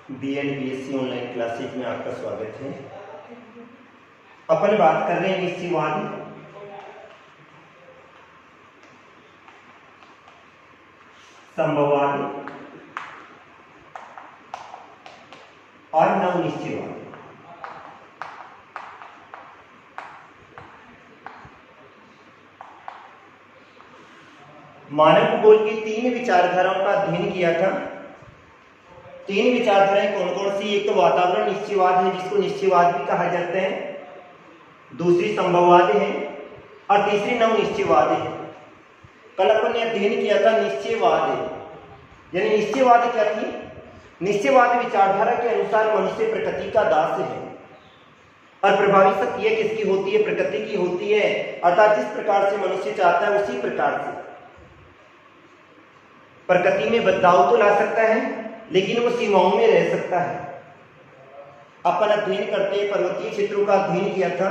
BA and BSc online classes में आपका स्वागत है। अपन बात कर रहे हैं निश्चयवाद, संभववाद और नवनिश्चयवाद। मानव भूगोल की 3 विचारधाराओं का अध्ययन किया था। 3 विचारधाराएं कौन कौन सी? एक तो वातावरण निश्चयवाद है, जिसको निश्चयवाद भी कहा जाता है, दूसरी संभववाद है और तीसरी नवनिश्चयवाद है। कल अपन ने अध्ययन किया था निश्चयवाद है, यानी निश्चयवाद क्या थी? निश्चयवाद विचारधारा के अनुसार मनुष्य प्रकृति का दास है और प्रभावी शक्ति किसकी होती है? प्रकृति की होती है। अर्थात जिस प्रकार से मनुष्य चाहता है उसी प्रकार से प्रकृति में बदलाव तो ला सकता है, लेकिन वो सीमाओं में रह सकता है। अपन अध्ययन करते पर्वतीय क्षेत्रों का अध्ययन किया था,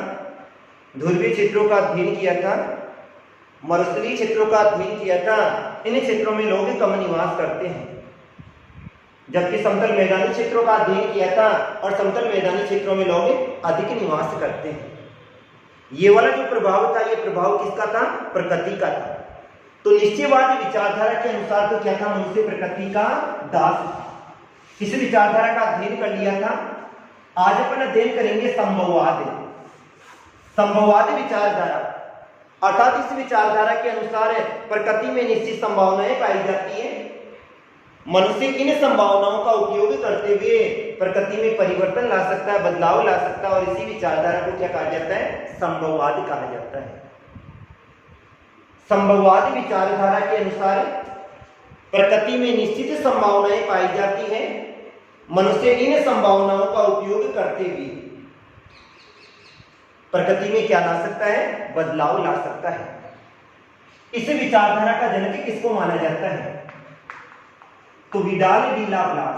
ध्रुवीय क्षेत्रों का अध्ययन किया था, मरुस्थलीय क्षेत्रों का अध्ययन किया था। इन क्षेत्रों में लोग कम निवास करते हैं, जबकि समतल मैदानी क्षेत्रों का अध्ययन किया था और समतल मैदानी क्षेत्रों में लोग अधिक निवास करते हैं। ये वाला जो प्रभाव था, ये प्रभाव किसका था? प्रकृति का था। तो निश्चयवाद विचारधारा के अनुसार तो क्या था? मनुष्य प्रकृति का दास था। इस विचारधारा का अध्ययन कर लिया था। आज अपन अध्ययन करेंगे संभववाद। संभववाद विचारधारा अर्थात इस विचारधारा के अनुसार प्रकृति में निश्चित संभावनाएं पाई जाती है। मनुष्य इन संभावनाओं का उपयोग करते हुए प्रकृति में परिवर्तन ला सकता है, बदलाव ला सकता है, और इसी विचारधारा को क्या कहा जाता है? संभववाद कहा जाता है। संभववाद विचारधारा के अनुसार प्रकृति में निश्चित संभावनाएं पाई जाती हैं। मनुष्य इन संभावनाओं का उपयोग करते हुए प्रकृति में क्या ला सकता है? बदलाव ला सकता है। इस विचारधारा का जनक किसको माना जाता है? तो विडाल डी लाप्लास।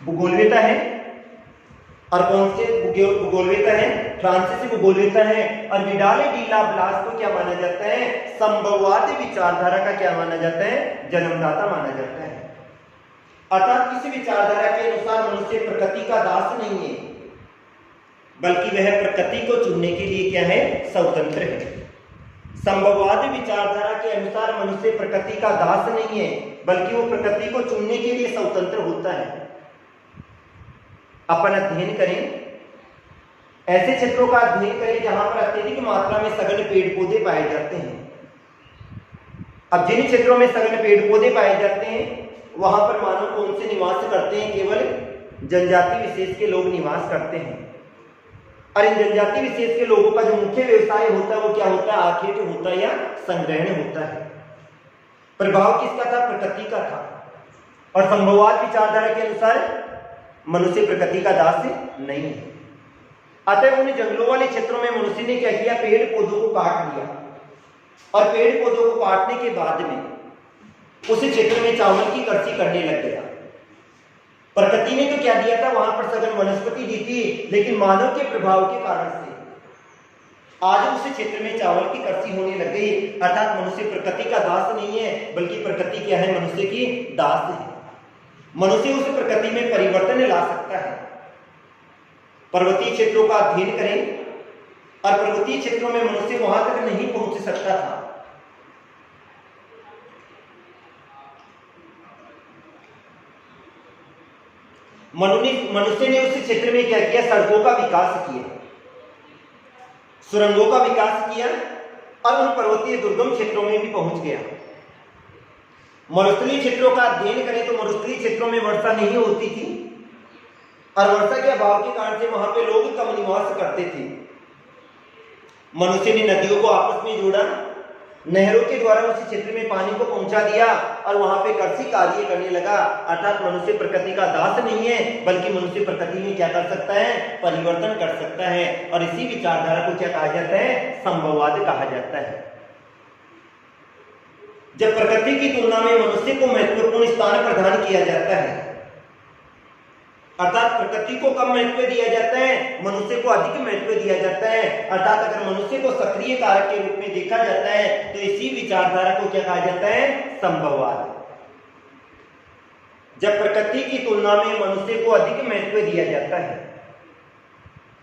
भूगोलवेता है, और कौन से भूगोलवेता है? फ्रांसीसी भूगोलवेता है। और विडाल डी लाप्लास को क्या माना जाता है? संभववाद विचारधारा का क्या माना जाता है? जन्मदाता माना जाता है। अर्थात इस विचारधारा के अनुसार मनुष्य प्रकृति का दास नहीं है, बल्कि वह प्रकृति को चुनने के लिए क्या है? स्वतंत्र है। संभववाद विचारधारा के अनुसार मनुष्य प्रकृति का दास नहीं है, बल्कि वो प्रकृति को चुनने के लिए स्वतंत्र होता है। अपन अध्ययन करें, ऐसे क्षेत्रों का अध्ययन करें जहां पर अत्यधिक मात्रा में सघन पेड़ पौधे पाए जाते हैं। अब जिन क्षेत्रों में सघन पेड़ पौधे पाए जाते हैं वहां पर मानव कौन से निवास करते हैं? केवल जनजाति विशेष के लोग निवास करते हैं। और इन जनजाति विशेष के लोगों का जो मुख्य व्यवसाय होता है वो क्या होता है? आखेट होता है या संग्रहण होता है। प्रभाव किसका था? प्रकृति का था। और संभववाद विचारधारा के अनुसार मनुष्य प्रकृति का दास नहीं है। अतः उन जंगलों वाले क्षेत्रों में मनुष्य ने क्या किया? पेड़ पौधों को काट दिया, और पेड़ पौधों को काटने के बाद में उस क्षेत्र में चावल की कृषि करने लग गया। प्रकृति ने तो क्या दिया था? वहां पर सघन वनस्पति दी थी, लेकिन मानव के प्रभाव के कारण से आज उस क्षेत्र में चावल की कृषि होने लग गई। अर्थात मनुष्य प्रकृति का दास नहीं है, बल्कि प्रकृति क्या है? मनुष्य की दास है। मनुष्य उस प्रकृति में परिवर्तन ला सकता है। पर्वतीय क्षेत्रों का अध्ययन करें, और पर्वतीय क्षेत्रों में मनुष्य वहां तक नहीं पहुंच सकता था। मनुष्य ने उस क्षेत्र में क्या किया? सड़कों का विकास किया, सुरंगों का विकास किया, और उन पर्वतीय दुर्गम क्षेत्रों में भी पहुंच गया। मरुस्थलीय क्षेत्रों का अध्ययन करें तो मरुस्थलीय क्षेत्रों में वर्षा नहीं होती थी, और वर्षा के अभाव के कारण से वहां पे लोग कम निवास करते थे। मनुष्य ने नदियों को आपस में जोड़ा, नहरों के द्वारा उस क्षेत्र में पानी को पहुंचा दिया, और वहां पे कृषि कार्य करने लगा। अर्थात मनुष्य प्रकृति का दास नहीं है, बल्कि मनुष्य प्रकृति में क्या कर सकता है? परिवर्तन कर सकता है। और इसी विचारधारा को क्या कहा जाता है? संभववाद कहा जाता है। जब प्रकृति की तुलना में मनुष्य को महत्वपूर्ण स्थान प्रदान किया जाता है, अर्थात प्रकृति को कम महत्व दिया जाता है, मनुष्य को अधिक महत्व दिया जाता है। अर्थात अगर मनुष्य को सक्रिय कारक के रूप में देखा जाता है तो इसी विचारधारा को क्या कहा जाता है? संभववाद। जब प्रकृति की तुलना में मनुष्य को अधिक महत्व दिया जाता है,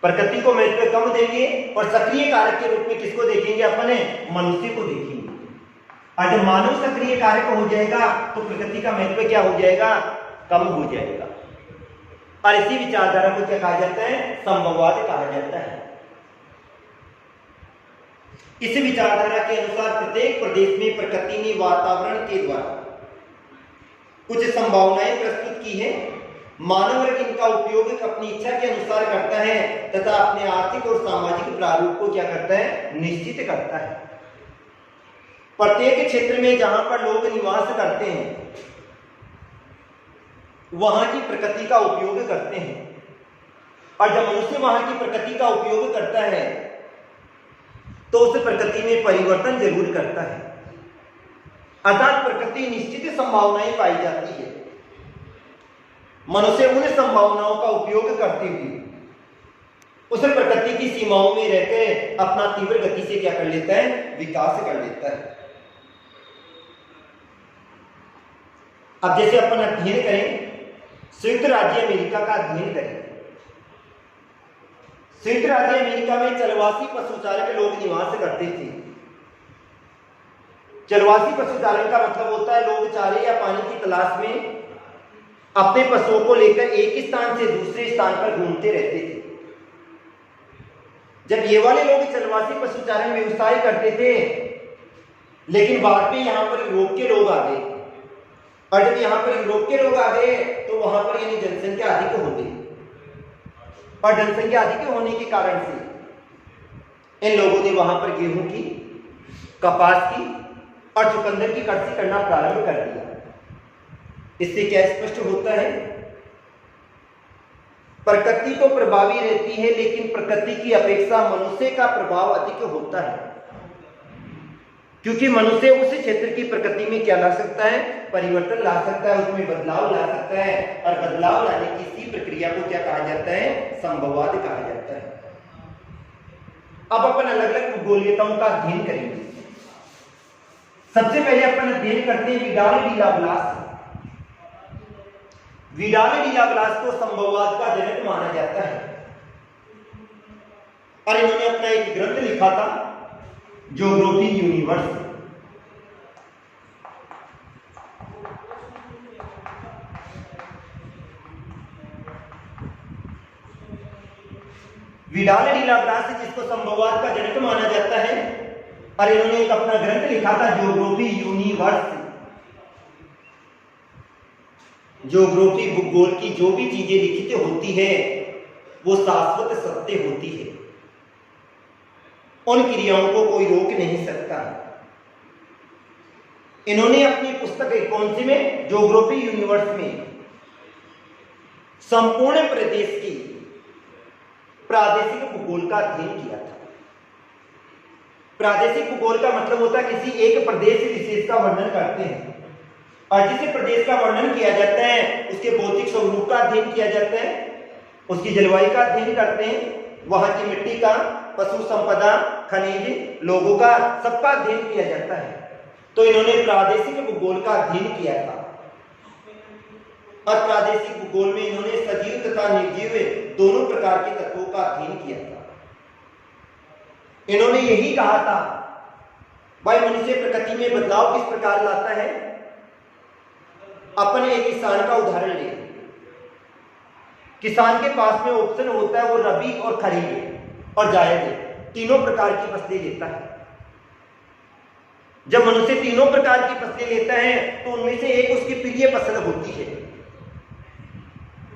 प्रकृति को महत्व कम देंगे और सक्रिय कारक के रूप में किसको देखेंगे? अपने मनुष्य को देखेंगे। और जब मानव सक्रिय कारक हो जाएगा तो प्रकृति का महत्व क्या हो जाएगा? कम हो जाएगा। और इसी विचारधारा को क्या कहा जाता है? संभववाद कहा जाता है। इस विचारधारा के अनुसार प्रत्येक प्रदेश में प्रकृति ने वातावरण के द्वारा कुछ संभावनाएं प्रस्तुत की है। मानव वर्ग इनका उपयोग अपनी इच्छा के अनुसार करता है तथा अपने आर्थिक और सामाजिक प्रारूप को क्या करता है? निश्चित करता है। प्रत्येक क्षेत्र में जहां पर लोग निवास करते हैं वहां की प्रकृति का उपयोग करते हैं, और जब मनुष्य वहां की प्रकृति का उपयोग करता है तो उस प्रकृति में परिवर्तन जरूर करता है। अर्थात प्रकृति निश्चित संभावनाएं पाई जाती है। मनुष्य उन संभावनाओं का उपयोग करते हुए उस प्रकृति की सीमाओं में रहकर अपना तीव्र गति से क्या कर लेता है? विकास कर लेता है। अब जैसे अपन अध्ययन करें, संयुक्त राज्य अमेरिका का अध्ययन करें। संयुक्त राज्य अमेरिका में चलवासी पशुचारक लोग निवास करते थे। चलवासी पशुचारण का मतलब होता है लोग चारे या पानी की तलाश में अपने पशुओं को लेकर एक स्थान से दूसरे स्थान पर घूमते रहते थे। जब ये वाले लोग चलवासी पशुचारण व्यवसाय करते थे, लेकिन बाद में यहां पर यूरोप के लोग आ गए, और जब यहां पर यूरोप के लोग आ गए तो वहां पर यानी जनसंख्या अधिक हो गई, और जनसंख्या अधिक होने के कारण से इन लोगों ने वहां पर गेहूं की, कपास की और चुकंदर की कृषि करना प्रारंभ कर दिया। इससे क्या स्पष्ट होता है? प्रकृति तो प्रभावी रहती है, लेकिन प्रकृति की अपेक्षा मनुष्य का प्रभाव अधिक होता है, क्योंकि मनुष्य उस क्षेत्र की प्रकृति में क्या ला सकता है? परिवर्तन ला सकता है, उसमें बदलाव ला सकता है, और बदलाव लाने की इसी प्रक्रिया को क्या कहा जाता है? संभववाद कहा जाता है। अब अपन अलग अलग भूगोलीयताओं का अध्ययन करेंगे। सबसे पहले अपन अध्ययन करते हैं Vidal de Laplace. Vidal de Laplace को संभववाद का जनक माना जाता है, और इन्होंने अपना एक ग्रंथ लिखा था, geography universe. Vidal de Laplace जिसको संभववाद का जनक माना जाता है, और इन्होंने एक अपना ग्रंथ लिखा था, ज्योग्राफी यूनिवर्स। ज्योग्राफी भूगोल की जो भी चीजें लिखित होती है वो शाश्वत सत्य होती है, उन क्रियाओं को कोई रोक नहीं सकता। इन्होंने अपनी पुस्तक कौन सी में? ज्योग्राफी यूनिवर्स में संपूर्ण प्रदेश की प्रादेशिक भूगोल का अध्ययन किया था। प्रादेशिक भूगोल का मतलब होता है किसी एक प्रदेश विशेष का वर्णन करते हैं, और जिस प्रदेश का वर्णन किया जाता है उसके भौतिक स्वरूप का अध्ययन किया जाता है, उसकी जलवायु का अध्ययन करते हैं, वहां की मिट्टी का, पशु संपदा, खनिज, लोगों का, सबका अध्ययन किया जाता है। तो इन्होंने प्रादेशिक भूगोल का अध्ययन किया था, और प्रादेशिक भूगोल में इन्होंने सजीव तथा निर्जीव दोनों प्रकार के तत्वों का अध्ययन किया था। इन्होंने यही कहा था, भाई मनुष्य प्रकृति में बदलाव किस प्रकार लाता है। अपने एक किसान का उदाहरण लें। किसान के पास में ऑप्शन होता है, वो रबी और खरीफ और जायद तीनों प्रकार की फसलें लेता है। जब मनुष्य तीनों प्रकार की फसलें लेता है तो उनमें से एक उसकी प्रिय फसल होती है।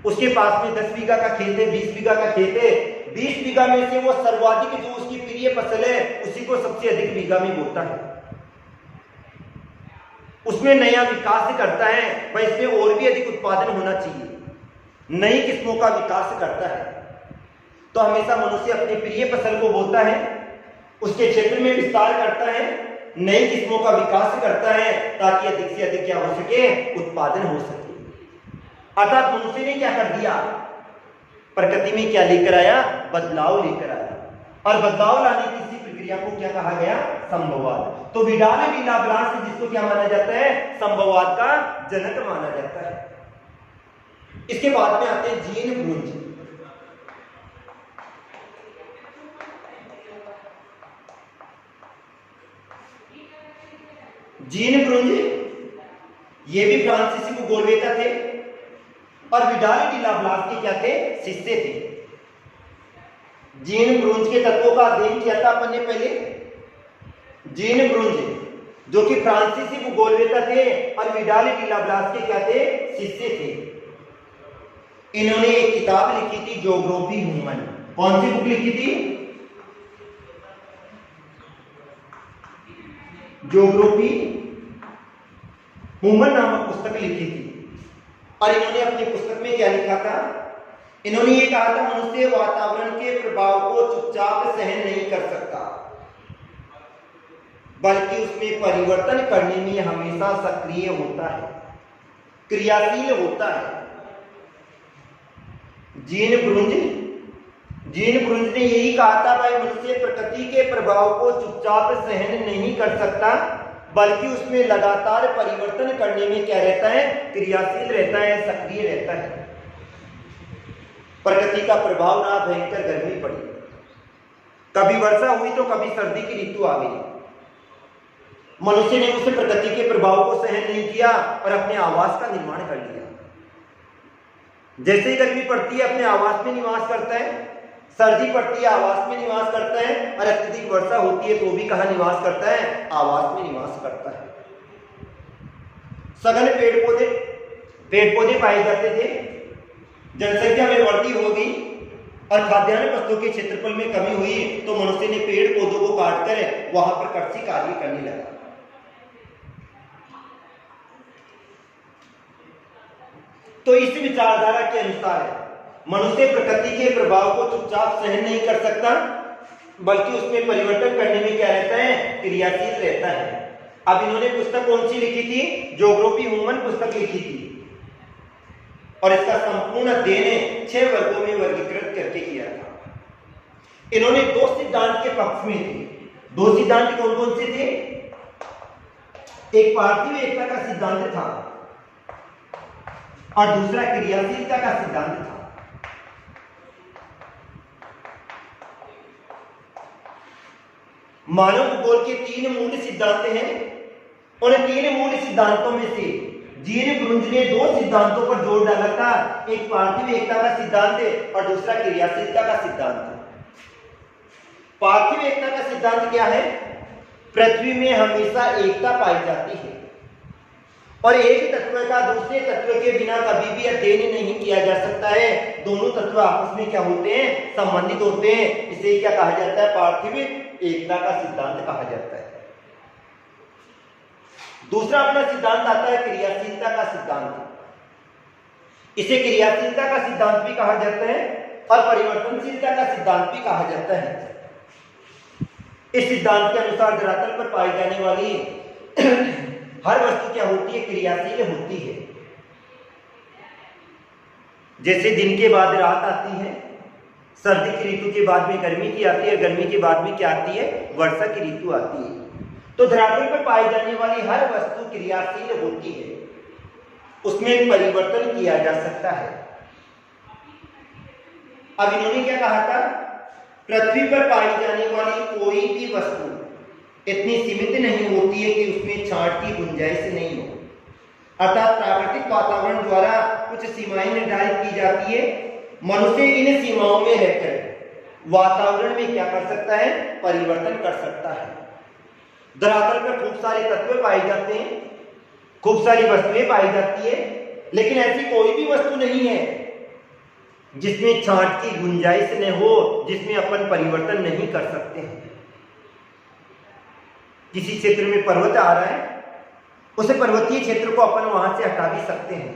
उसके पास में 10 बीघा का खेत है, 20 बीघा का खेत है, 20 बीघा में से वो सर्वाधिक जो उसकी प्रिय फसल है उसी को सबसे अधिक बीघा में बोता है, उसमें नया विकास करता है, भाई इसमें और भी अधिक उत्पादन होना चाहिए, नई किस्मों का विकास करता है। तो हमेशा मनुष्य अपनी प्रिय फसल को बोता है, उसके क्षेत्र में विस्तार करता है, नई किस्मों का विकास करता है, ताकि अधिक से अधिक क्या हो सके, उत्पादन हो सके। अर्थात मनुष्य ने क्या कर दिया, प्रकृति में क्या लेकर आया? बदलाव लेकर आया। और बदलाव लाने की इसी प्रक्रिया को क्या कहा गया? संभववाद। तो विडाल डी लाप्लास जिसको क्या माना जाता है? संभववाद का जनक माना जाता है। इसके बाद में आते हैं जीन ब्रुंज। जीन ब्रुंज ये भी फ्रांसीसी भूगोलवेत्ता थे और विडाल डी लाप्लास के क्या थे? शिष्य थे। जीन ब्रुंज के तत्वों का अध्ययन किया था अपन ने पहले। जीन ब्रुंज जो कि फ्रांसीसी भूगोलवेत्ता थे और विडाल डी लाप्लास के क्या थे? शिष्य थे। इन्होंने एक किताब लिखी थी ज्योग्राफी ह्यूमन। कौन सी बुक लिखी थी? ज्योग्राफी ह्यूमन नामक पुस्तक लिखी थी। और इन्होंने अपनी पुस्तक में क्या लिखा था? इन्होंने ये कहा था मनुष्य वातावरण के प्रभाव को चुपचाप सहन नहीं कर सकता, बल्कि उसमें परिवर्तन करने में हमेशा सक्रिय होता है, क्रियाशील होता है। जीन ब्रुंज ने यही कहा था भाई मनुष्य प्रकृति के प्रभाव को चुपचाप सहन नहीं कर सकता, बल्कि उसमें लगातार परिवर्तन करने में क्या रहता है? क्रियाशील रहता है, सक्रिय रहता है। प्रकृति का प्रभाव रहा, भयंकर गर्मी पड़ी, कभी वर्षा हुई तो कभी सर्दी की ऋतु आ गई। मनुष्य ने उस प्रकृति के प्रभाव को सहन नहीं किया और अपने आवास का निर्माण कर लिया। जैसे ही गर्मी पड़ती है अपने आवास में निवास करता है, सर्दी पड़ती है आवास में निवास करता है, और अत्यधिक वर्षा होती है तो भी कहां निवास करता है? आवास में निवास करता है। सघन पेड़ पौधे पाए जाते थे। जनसंख्या में वृद्धि हो गई और खाद्यान्न वस्तुओं के क्षेत्रफल में कमी हुई तो मनुष्य ने पेड़ पौधों को काटकर वहां पर कृषि कार्य करने लगा। तो इस विचारधारा के अनुसार मनुष्य प्रकृति के प्रभाव को चुपचाप सहन नहीं कर सकता, बल्कि उसमें परिवर्तन करने में क्या रहता है? क्रियाशील रहता है। अब इन्होंने पुस्तक कौन सी लिखी थी? ज्योग्राफी ह्यूमन पुस्तक लिखी थी और इसका संपूर्ण अध्ययन 6 वर्गों में वर्गीकृत करके किया था। इन्होंने 2 सिद्धांत के पक्ष में थे। 2 सिद्धांत कौन कौन से थे? एक पार्थिव एकता का सिद्धांत था और दूसरा क्रियाशीलता का सिद्धांत था। मानव भूगोल के 3 मूल सिद्धांत हैं। उन 3 मूल सिद्धांतों में से जीन ब्रुंज ने 2 सिद्धांतों पर जोर डाला था। एक पार्थिव एकता का सिद्धांत और दूसरा क्रियाशीलता का सिद्धांत। पार्थिव एकता का सिद्धांत क्या है? पृथ्वी में हमेशा एकता पाई जाती है और एक तत्व का दूसरे तत्व के बिना कभी भी अध्ययन नहीं किया जा सकता है। दोनों तत्व आपस में क्या होते हैं? संबंधित होते हैं। इसे क्या कहा जाता है? पार्थिव एकता का सिद्धांत कहा जाता है। दूसरा अपना सिद्धांत आता है क्रियाशीलता का सिद्धांत। इसे क्रियाशीलता का सिद्धांत भी कहा जाता है और परिवर्तनशीलता का सिद्धांत भी कहा जाता है। इस सिद्धांत के अनुसार धरातल पर पाई जाने वाली हर वस्तु क्या होती है? क्रियाशील होती है। जैसे दिन के बाद रात आती है, सर्दी की ऋतु के बाद में गर्मी की आती है, गर्मी के बाद में क्या आती है? वर्षा की ऋतु आती है। तो धरातल पर पाई जाने वाली हर वस्तु क्रियाशील होती है, उसमें परिवर्तन किया जा सकता है। अब इन्होंने क्या कहा था? पृथ्वी पर पाई जाने वाली कोई भी वस्तु इतनी सीमित नहीं होती है कि उसमें छांट की गुंजाइश नहीं हो, अर्थात प्राकृतिक वातावरण द्वारा कुछ सीमाएं निर्धारित की जाती है। मनुष्य इन सीमाओं में रहकर वातावरण में क्या कर सकता है? परिवर्तन कर सकता है। धरातल पर खूब सारे तत्व पाए जाते हैं, खूब सारी वस्तुएं पाई जाती है, लेकिन ऐसी कोई भी वस्तु नहीं है जिसमें छांट की गुंजाइश न हो, जिसमें अपन परिवर्तन नहीं कर सकते हैं। किसी क्षेत्र में पर्वत आ रहा है, उस पर्वतीय क्षेत्र को अपन वहां से हटा भी सकते हैं।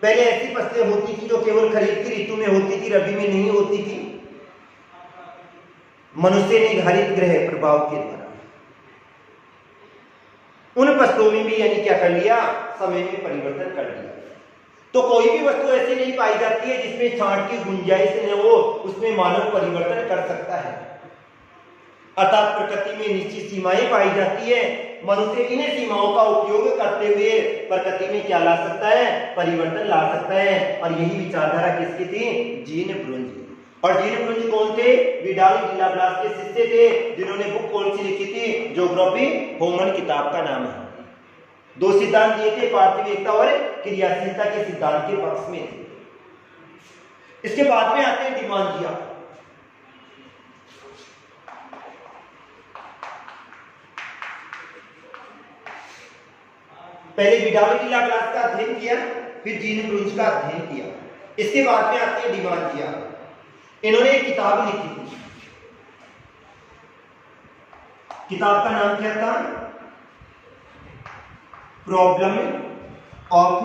पहले ऐसी फसलें होती थी जो केवल खरीफ की ऋतु में होती थी, रबी में नहीं होती थी। मनुष्य ने हरित गृह प्रभाव के द्वारा उन फसलों में भी यानी क्या कर लिया? समय में परिवर्तन कर लिया। तो कोई भी वस्तु ऐसी नहीं पाई जाती है जिसमें छांट की गुंजाइश न हो, उसमें मानव परिवर्तन कर सकता है। अर्थात प्रकृति में निश्चित सीमाएं पाई जाती है, मनुष्य इन्हीं सीमाओं का उपयोग करते हुए प्रकृति में क्या ला सकता है, परिवर्तन ला सकता है। और यही विचारधारा किसकी थी, जीन ब्रुंज। और जीन ब्रुंज कौन थे, विडाल डी लाब्लास के शिष्य थे, जिन्होंने बुक कौन सी लिखी थी, ज्योग्राफी ह्यूमन किताब का नाम है। दो सिद्धांत दिए थे, पार्थिव एकता और क्रियाशीलता के सिद्धांत के पक्ष में थे। इसके बाद में आते हैं डिमांजिया। पहले विडाल डी लाब्लास का अध्ययन किया, फिर जीन ब्रुंज का अध्ययन किया। इसके बाद में आते हैं डिमांजिया। इन्होंने एक किताब लिखी थी, किताब का नाम क्या था, प्रॉब्लम ऑफ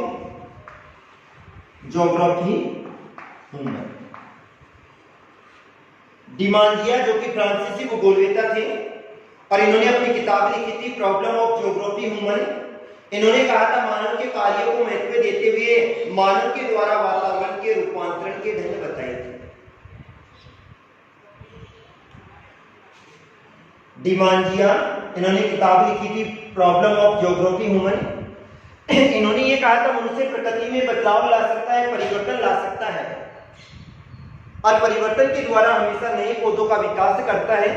ज्योग्राफी ह्यूमन। डिमांजिया जो कि फ्रांसीसी भूगोलवेत्ता थे और इन्होंने अपनी किताब लिखी थी प्रॉब्लम ऑफ ज्योग्राफी ह्यूमन। इन्होंने कहा था मानव के कार्यों को महत्व देते हुए मानव के द्वारा वातावरण के रूपांतरण के ढंग बताए थे। डिमांजिया इन्होंने किताब लिखी थी प्रॉब्लम ऑफ ज्योग्राफी ह्यूमन। इन्होंने ये कहा था मनुष्य प्रकृति में बदलाव ला सकता है, परिवर्तन ला सकता है और परिवर्तन के द्वारा हमेशा नए पौधों का विकास करता है,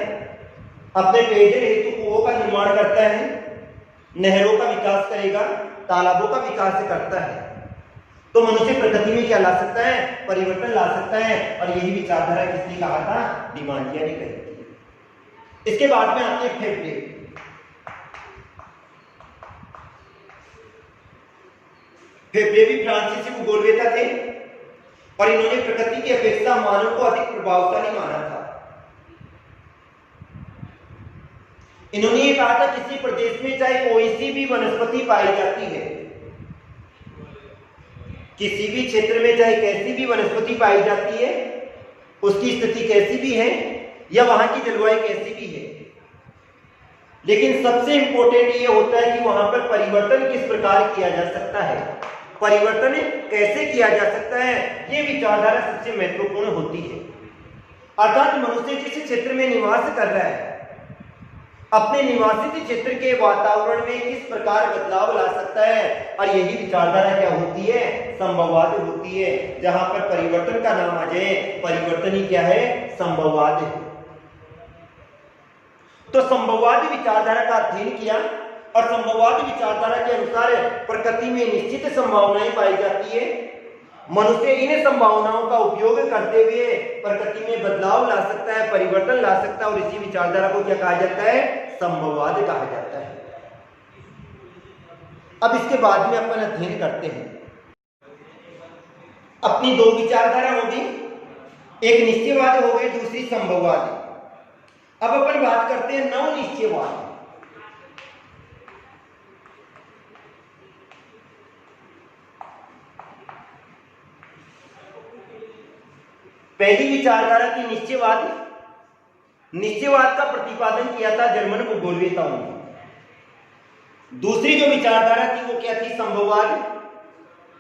अपने पेयजल हेतु कुओं का निर्माण करता है, नहरों का विकास करेगा, तालाबों का विकास करता है। तो मनुष्य प्रकृति में क्या ला सकता है, परिवर्तन ला सकता है। और यही विचारधारा किसने कहा था, डिमांजिया ने कही थी। इसके बाद में आते हैं फेब्रे। फेब्रे भी फ्रांसीसी भूगोलवेत्ता थे और इन्होंने प्रकृति की अपेक्षा मानव को अधिक प्रभावशाली माना था। इन्होंने ये कहा था किसी प्रदेश में चाहे कोई सी भी वनस्पति पाई जाती है, किसी भी क्षेत्र में चाहे कैसी भी वनस्पति पाई जाती है, उसकी स्थिति कैसी भी है या वहां की जलवायु कैसी भी है, लेकिन सबसे इंपॉर्टेंट ये होता है कि वहां पर परिवर्तन किस प्रकार किया जा सकता है, परिवर्तन कैसे किया जा सकता है, ये विचारधारा सबसे महत्वपूर्ण होती है। अर्थात मनुष्य जिस क्षेत्र में निवास कर रहा है, अपने निवासित क्षेत्र के वातावरण में किस प्रकार बदलाव ला सकता है, और यही विचारधारा क्या होती है, संभववाद होती है। जहां पर परिवर्तन का नाम आ जाए, परिवर्तन ही क्या है, संभववाद है। तो संभववाद विचारधारा का अध्ययन किया और संभववाद विचारधारा के अनुसार प्रकृति में निश्चित संभावनाएं पाई जाती है, मनुष्य इन संभावनाओं का उपयोग करते हुए प्रकृति में बदलाव ला सकता है, परिवर्तन ला सकता है, और इसी विचारधारा को क्या कहा जाता है, संभववाद कहा जाता है। अब इसके बाद में अपन अध्ययन करते हैं। अपनी दो विचारधारा होगी, एक निश्चयवाद हो गई, दूसरी संभववाद। अब अपन बात करते हैं नवनिश्चयवाद। पहली विचारधारा थी निश्चयवाद। निश्चयवाद का प्रतिपादन किया था जर्मन भूगोलवेत्ताओं ने। दूसरी जो विचारधारा थी वो क्या थी, संभववाद,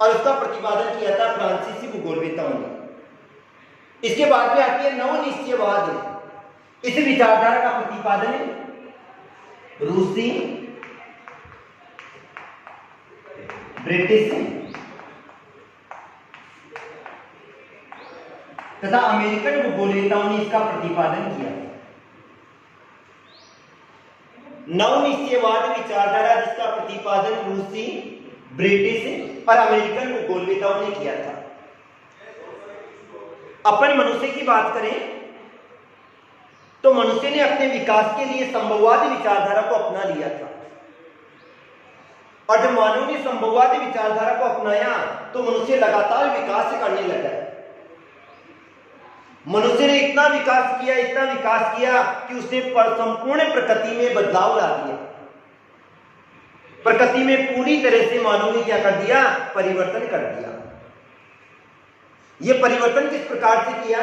और उसका प्रतिपादन किया था फ्रांसीसी भूगोलवेत्ताओं ने। इसके बाद में आती है नवनिश्चयवाद। इस विचारधारा का प्रतिपादन रूसी, ब्रिटिश तथा अमेरिकन भूगोलवेत्ताओं ने इसका प्रतिपादन किया। नवनिश्चयवाद विचारधारा जिसका प्रतिपादन रूसी, ब्रिटिश और अमेरिकन भूगोलवेत्ताओं ने किया था। अपन मनुष्य की बात करें तो मनुष्य ने अपने विकास के लिए संभववाद विचारधारा को अपना लिया था, और जब मानव ने संभववाद विचारधारा को अपनाया तो मनुष्य लगातार विकास करने लगा। मनुष्य ने इतना विकास किया कि उसने संपूर्ण प्रकृति में बदलाव ला दिया। प्रकृति में पूरी तरह से मानव ने क्या कर दिया, परिवर्तन कर दिया। यह परिवर्तन किस प्रकार से किया,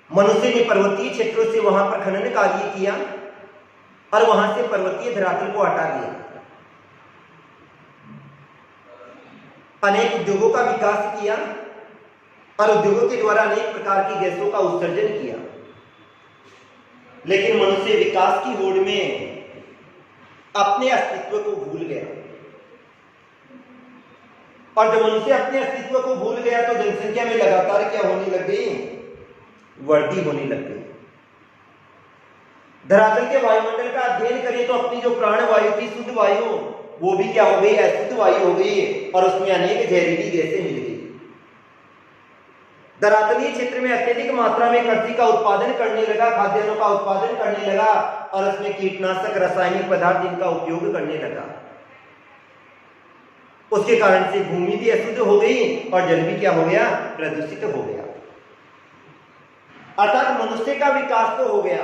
मनुष्य ने पर्वतीय क्षेत्रों से वहां पर खनन कार्य किया और वहां से पर्वतीय धरातल को हटा दिया। अनेक उद्योगों का विकास किया और उद्योगों के द्वारा अनेक प्रकार की गैसों का उत्सर्जन किया, लेकिन मनुष्य विकास की होड़ में अपने अस्तित्व को भूल गया। और जब मनुष्य अपने अस्तित्व को भूल गया तो जनसंख्या में लगातार क्या होने लग गई? वृद्धि होने लग गई। धरातल के वायुमंडल का अध्ययन करें तो अपनी जो प्राण वायु थी, शुद्ध वायु, वो भी क्या हो गई? अशुद्ध वायु हो गई और उसमें अनेक जहरीली गैसें मिल गई। धरातलीय क्षेत्र में अत्यधिक मात्रा में कृषि का उत्पादन करने लगा, खाद्यान्नों का उत्पादन करने लगा और उसमें कीटनाशक, रासायनिक पदार्थ इनका उपयोग करने लगा। उसके कारण से भूमि भी अशुद्ध हो गई और जल भी क्या हो गया? प्रदूषित हो गया। अर्थात मनुष्य का विकास तो हो गया,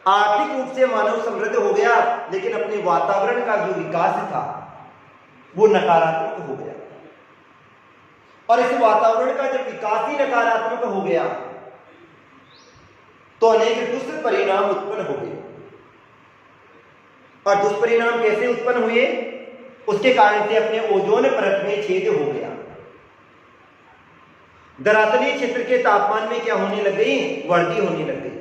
आर्थिक रूप से मानव समृद्ध हो गया, लेकिन अपने वातावरण का जो विकास था वो नकारात्मक हो गया। और इस वातावरण का जब विकास ही नकारात्मक हो गया तो अनेक दुष्परिणाम उत्पन्न हो गए। और दुष्परिणाम कैसे उत्पन्न हुए? उसके कारण से अपने ओजोन परत में छेद हो गया। धरातलीय क्षेत्र के तापमान में क्या होने लग गई? वृद्धि होने लग गई।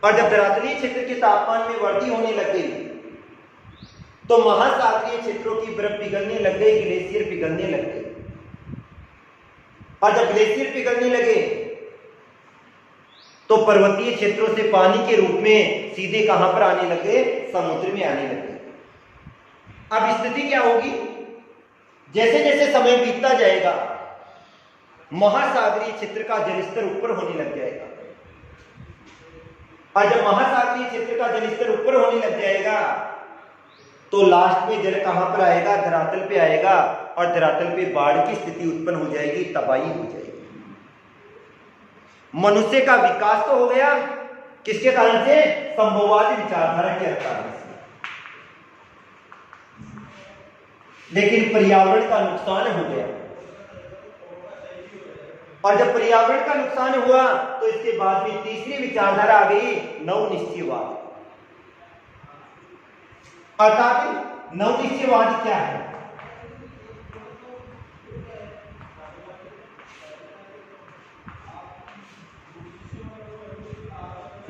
और जब धरातलीय क्षेत्र के तापमान में वृद्धि होने लग गई तो महासागरीय क्षेत्रों की बर्फ पिघलने लग गई, ग्लेशियर पिघलने लग गए। और जब ग्लेशियर पिघलने लगे तो पर्वतीय क्षेत्रों से पानी के रूप में सीधे कहां पर आने लगे? समुद्र में आने लगे। अब स्थिति क्या होगी? जैसे जैसे समय बीतता जाएगा महासागरीय क्षेत्र का जलस्तर ऊपर होने लग जाएगा। और जब महासागरीय क्षेत्र का जलस्तर ऊपर होने लग जाएगा तो लास्ट में जल कहां पर आएगा? धरातल पे आएगा और धरातल पे बाढ़ की स्थिति उत्पन्न हो जाएगी, तबाही हो जाएगी। मनुष्य का विकास तो हो गया, किसके कारण से? संभववादी विचारधारा के कारण से। लेकिन पर्यावरण का नुकसान हो गया। और जब पर्यावरण का नुकसान हुआ तो इसके बाद में तीसरी विचारधारा आ गई, नवनिश्चयवाद। अर्थात नवनिश्चयवाद क्या है?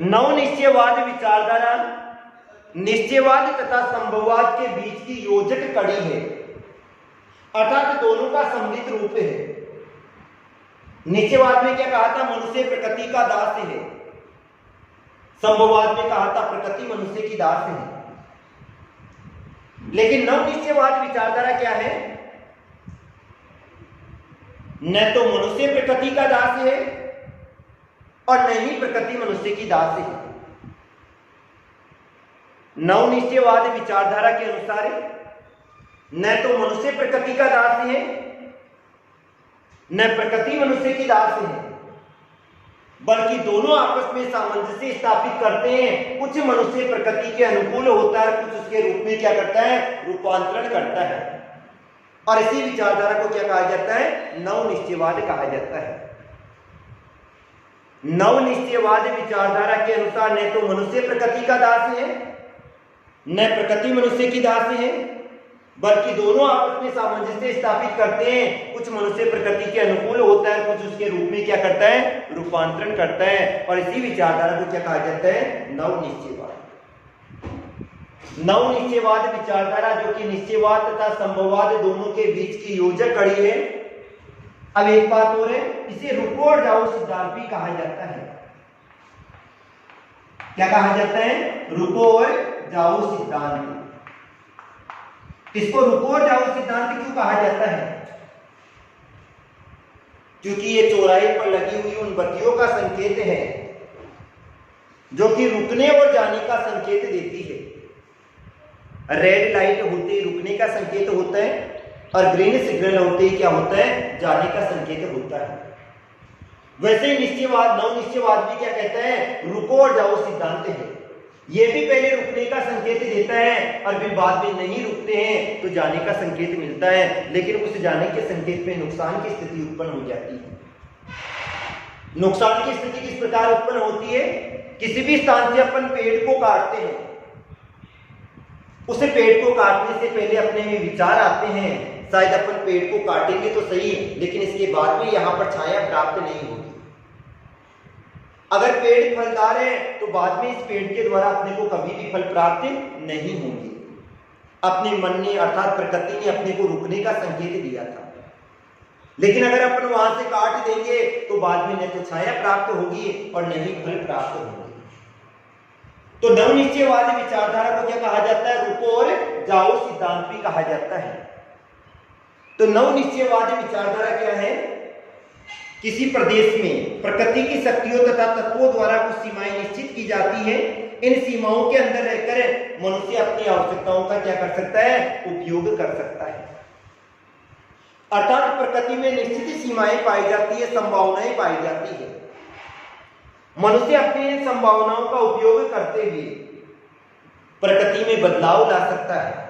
नवनिश्चयवाद विचारधारा निश्चयवाद तथा संभववाद के बीच की योजक कड़ी है, अर्थात दोनों का सम्मिलित रूप है। निश्चयवाद में क्या कहा था? मनुष्य प्रकृति का दास है। संभववाद में कहा था प्रकृति मनुष्य की दास है। लेकिन नवनिश्चयवाद विचारधारा क्या है? न तो मनुष्य प्रकृति का दास है और न ही प्रकृति मनुष्य की दास है। नवनिश्चयवाद विचारधारा के अनुसार न तो मनुष्य प्रकृति का दास है न प्रकृति मनुष्य की दास है, बल्कि दोनों आपस में सामंजस्य स्थापित करते हैं। कुछ मनुष्य प्रकृति के अनुकूल होता है, कुछ उसके रूप में क्या करता है? रूपांतरण करता है। और इसी विचारधारा को क्या कहा जाता है? नवनिश्चयवाद कहा जाता है। नवनिश्चयवाद विचारधारा के अनुसार न तो मनुष्य प्रकृति का दास है न प्रकृति मनुष्य की दास है, बल्कि दोनों आपस में सामंजस्य स्थापित करते हैं। कुछ मनुष्य प्रकृति के अनुकूल होता है, कुछ उसके रूप में क्या करता है? रूपांतरण करता है। और इसी विचारधारा को क्या कहा जाता है? नवनिश्चयवाद। नवनिश्चयवाद विचारधारा जो कि निश्चयवाद तथा संभववाद दोनों के बीच की योजक कड़ी है। अब एक बात और है, इसे रुको और जाओ सिद्धांत भी कहा जाता है। क्या कहा जाता है? रुको और जाओ सिद्धांत। इसको रुको और जाओ सिद्धांत क्यों कहा जाता है? क्योंकि ये चौराहे पर लगी हुई उन बत्तियों का संकेत है जो कि रुकने और जाने का संकेत देती है। रेड लाइट होते ही रुकने का संकेत होता है और ग्रीन सिग्नल होते ही क्या होता है? जाने का संकेत होता है। वैसे ही निश्चयवाद, नवनिश्चयवाद भी क्या कहता है? रुको और जाओ सिद्धांत है। ये भी पहले रुकने का संकेत देता है और फिर बाद में नहीं रुकते हैं तो जाने का संकेत मिलता है, लेकिन उस जाने के संकेत में नुकसान की स्थिति उत्पन्न हो जाती है। नुकसान की स्थिति किस प्रकार उत्पन्न होती है? किसी भी स्थान से अपन पेड़ को काटते हैं उसे पेड़ को काटने से पहले अपने में विचार आते हैं, शायद अपन पेड़ को काटेंगे तो सही, लेकिन इसके बाद में यहाँ पर छाया प्राप्त नहीं होगी। अगर पेड़ फलदार है तो बाद में इस पेड़ के द्वारा अपने को कभी भी फल प्राप्त नहीं होंगे। अपने मन ने अर्थात प्रकृति ने अपने को रुकने का संकेत दिया था, लेकिन अगर अपन वहां से काट देंगे तो बाद में न तो छाया प्राप्त होगी और न ही फल प्राप्त होंगे। तो नवनिश्चयवादी विचारधारा को क्या कहा जाता है? रुको और जाओ सिद्धांत भी कहा जाता है। तो नवनिश्चयवादी विचारधारा क्या है? किसी प्रदेश में प्रकृति की शक्तियों तथा तत्वों द्वारा कुछ सीमाएं निश्चित की जाती है। इन सीमाओं के अंदर रहकर मनुष्य अपनी आवश्यकताओं का क्या कर सकता है? उपयोग कर सकता है। अर्थात प्रकृति में निश्चित सीमाएं पाई जाती है, संभावनाएं पाई जाती है। मनुष्य अपनी संभावनाओं का उपयोग करते हुए प्रकृति में बदलाव ला सकता है,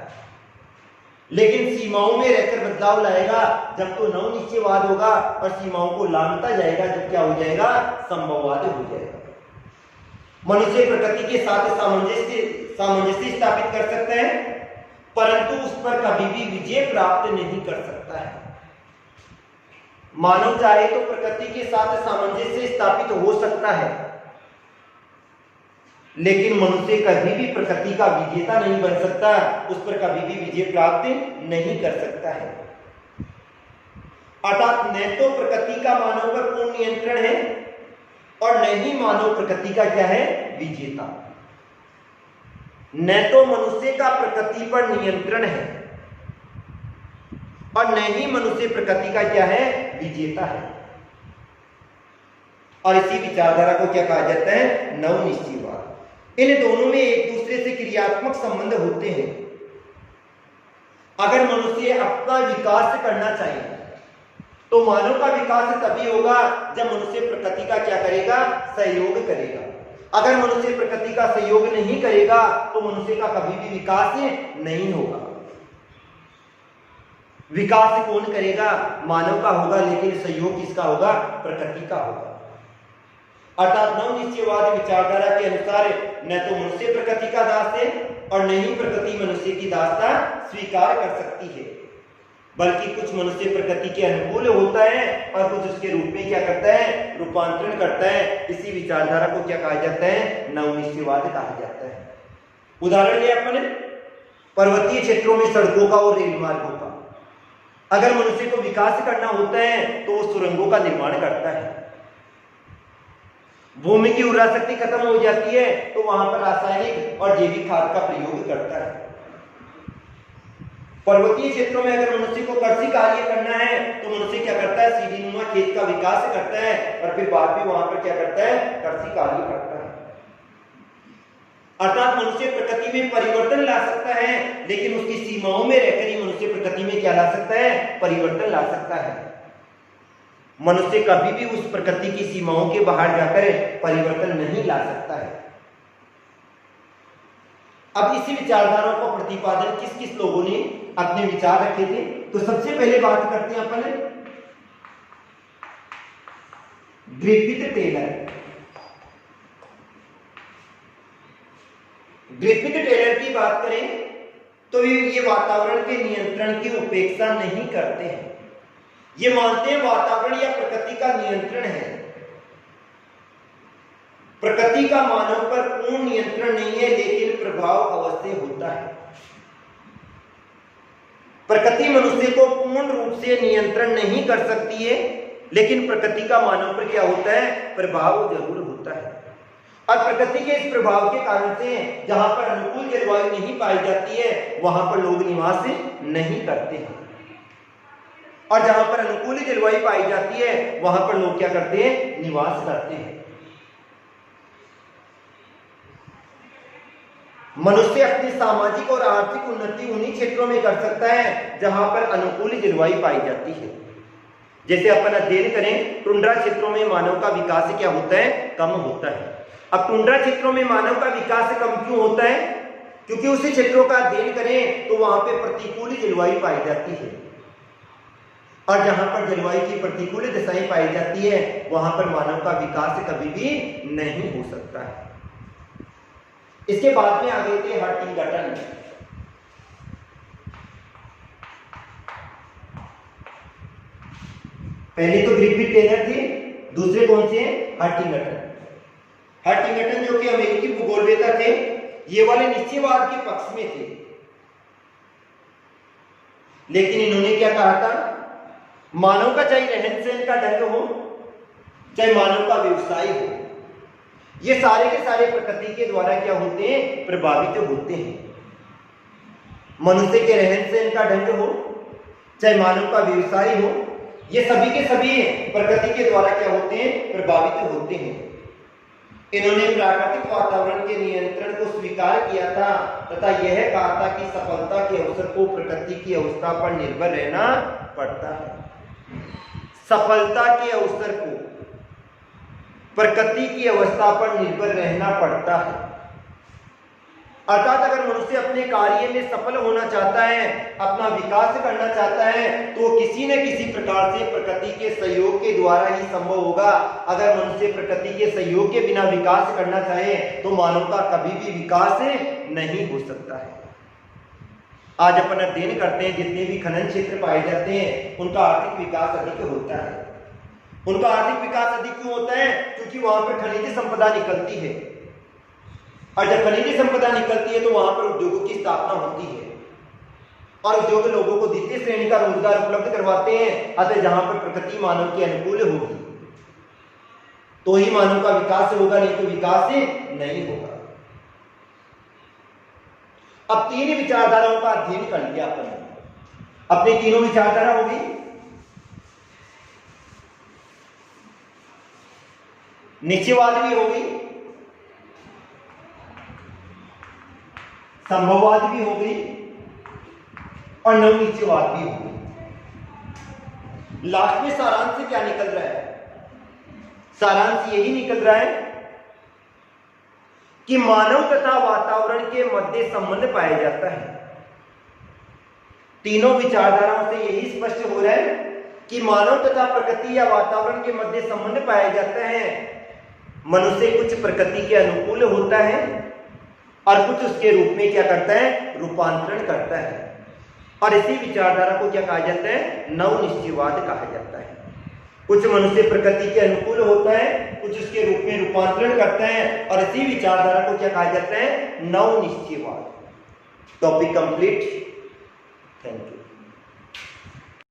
लेकिन सीमाओं में रहकर बदलाव लाएगा जब तो नवनिश्चयवाद होगा, और सीमाओं को लांघता जाएगा जब क्या हो जाएगा? संभववाद हो जाएगा। मनुष्य प्रकृति के साथ सामंजस्य स्थापित कर सकता है, परंतु उस पर कभी भी विजय प्राप्त नहीं कर सकता है। मानव चाहे तो प्रकृति के साथ सामंजस्य स्थापित हो सकता है, लेकिन मनुष्य कभी भी प्रकृति का विजेता नहीं बन सकता, उस पर कभी भी विजय प्राप्त नहीं कर सकता है। अर्थात न तो प्रकृति का मानव पर पूर्ण नियंत्रण है और न ही मानव प्रकृति का क्या है? विजेता। न तो मनुष्य का प्रकृति पर नियंत्रण है और न ही मनुष्य प्रकृति का क्या है? विजेता है। और इसी विचारधारा को क्या कहा जाता है? नवनिश्चयवाद। इन दोनों में एक दूसरे से क्रियात्मक संबंध होते हैं। अगर मनुष्य अपना विकास करना चाहे तो मानव का विकास तभी होगा जब मनुष्य प्रकृति का क्या करेगा? सहयोग करेगा। अगर मनुष्य प्रकृति का सहयोग नहीं करेगा तो मनुष्य का कभी भी विकास नहीं होगा। विकास कौन करेगा? मानव का होगा, लेकिन सहयोग किसका होगा? प्रकृति का होगा। अर्थात नवनिश्चयवादी विचारधारा के अनुसार न तो मनुष्य प्रकृति का दास है और न ही प्रकृति मनुष्य की दासता स्वीकार कर सकती है, बल्कि कुछ मनुष्य प्रकृति के अनुकूल होता है और कुछ उसके रूप में क्या करता है? रूपांतरण करता है। इसी विचारधारा को क्या कहा जाता है? नवनिश्चयवाद कहा जाता है। उदाहरण लिया अपने पर्वतीय क्षेत्रों में सड़कों का और रेल मार्गों का। अगर मनुष्य को विकास करना होता है तो वो सुरंगों का निर्माण करता है। भूमि की उर्वरा शक्ति खत्म हो जाती है तो वहां पर रासायनिक और जैविक खाद का प्रयोग करता है। पर्वतीय क्षेत्रों में अगर मनुष्य को कृषि कार्य करना है तो मनुष्य क्या करता है? सीढ़ीनुमा खेत का विकास करता है और फिर बाद में वहां पर क्या करता है? कृषि कार्य करता है। अर्थात मनुष्य प्रकृति में परिवर्तन ला सकता है, लेकिन उसकी सीमाओं में रहकर ही मनुष्य प्रकृति में क्या ला सकता है? परिवर्तन ला सकता है। मनुष्य कभी भी उस प्रकृति की सीमाओं के बाहर जाकर परिवर्तन नहीं ला सकता है। अब इसी विचारधारा का प्रतिपादन किस किस लोगों ने अपने विचार रखे थे? तो सबसे पहले बात करते हैं अपन ग्रिफिथ टेलर। ग्रिफिथ टेलर की बात करें तो ये वातावरण के नियंत्रण की उपेक्षा नहीं करते हैं। ये मानते हैं वातावरण या प्रकृति का नियंत्रण है। प्रकृति का मानव पर पूर्ण नियंत्रण नहीं है, लेकिन प्रभाव अवश्य होता है। प्रकृति मनुष्य को पूर्ण रूप से नियंत्रण नहीं कर सकती है, लेकिन प्रकृति का मानव पर क्या होता है? प्रभाव जरूर होता है। और प्रकृति के इस प्रभाव के कारण से जहां पर अनुकूल जलवायु नहीं पाई जाती है वहां पर लोग निवास नहीं करते हैं, और जहां पर अनुकूल जलवायु पाई जाती है वहां पर लोग क्या करते हैं? निवास करते हैं। मनुष्य अपनी सामाजिक और आर्थिक उन्नति उन्हीं क्षेत्रों में कर सकता है जहां पर अनुकूल जलवायु पाई जाती है। जैसे अपन अध्ययन करें, टुंड्रा क्षेत्रों में मानव का विकास क्या होता है? कम होता है। अब टुंड्रा क्षेत्रों में मानव का विकास कम क्यों होता है? क्योंकि उसी क्षेत्रों का अध्ययन करें तो वहां पे प्रतिकूल जलवायु पाई जाती है, और जहां पर जलवायु की प्रतिकूल दशाएं पाई जाती है वहां पर मानव का विकास कभी भी नहीं हो सकता है। इसके बाद में आ गए थे हंटिंगटन। पहले तो ग्रिफिथ टेलर थे, दूसरे कौन से हैं? हंटिंगटन। हंटिंगटन जो कि अमेरिकी भूगोलवेत्ता थे, ये वाले निश्चयवाद के पक्ष में थे, लेकिन इन्होंने क्या कहा था? मानव का चाहे रहन सहन का ढंग हो, चाहे मानव का व्यवसाय हो, ये सारे के सारे प्रकृति के द्वारा क्या होते हैं? प्रभावित होते हैं। मनुष्य के रहन सहन का ढंग हो, चाहे मानव का व्यवसाय हो, ये सभी के सभी प्रकृति के द्वारा क्या होते हैं? प्रभावित होते हैं। इन्होंने प्राकृतिक वातावरण के नियंत्रण को स्वीकार किया था तथा यह कहा था कि सफलता के अवसर को प्रकृति की अवस्था पर निर्भर रहना पड़ता है। सफलता के अवसर को प्रकृति की अवस्था पर निर्भर रहना पड़ता है। अर्थात अगर मनुष्य अपने कार्य में सफल होना चाहता है, अपना विकास करना चाहता है, तो किसी न किसी प्रकार से प्रकृति के सहयोग के द्वारा ही संभव होगा। अगर मनुष्य प्रकृति के सहयोग के बिना विकास करना चाहे तो मानव का कभी भी विकास नहीं हो सकता है। आज अपन अध्ययन करते हैं, जितने भी खनन क्षेत्र पाए जाते हैं उनका आर्थिक विकास अधिक होता है। उनका आर्थिक विकास अधिक क्यों होता है? क्योंकि वहां पर खनिज संपदा निकलती है, और जब खनिज संपदा निकलती है तो वहां पर उद्योगों की स्थापना होती है, और उद्योग लोगों को द्वितीय श्रेणी का रोजगार उपलब्ध करवाते हैं। अतः जहां पर प्रकृति मानव के अनुकूल होगी तो ही मानव का विकास होगा, नहीं तो विकास नहीं होगा। अब तीन विचारधाराओं का अध्ययन कर लिया अपन। अपनी तीनों विचारधारा होगी, निश्चयवाद भी होगी, संभववाद भी हो गई, और नवनिश्चयवाद भी हो गई। लास्ट में सारांश से क्या निकल रहा है? सारांश यही निकल रहा है कि मानव तथा वातावरण के मध्य संबंध पाया जाता है। तीनों विचारधाराओं से यही स्पष्ट हो रहा है कि मानव तथा प्रकृति या वातावरण के मध्य संबंध पाया जाता है। मनुष्य कुछ प्रकृति के अनुकूल होता है और कुछ उसके रूप में क्या करता है? रूपांतरण करता है। और इसी विचारधारा को क्या कहा जाता है? नवनिश्चयवाद कहा जाता है। कुछ मनुष्य प्रकृति के अनुकूल होता है, कुछ उसके रूप में रूपांतरण करता है, और इसी विचारधारा को क्या कहा जाता है? नवनिश्चयवाद। Topic complete. Thank you.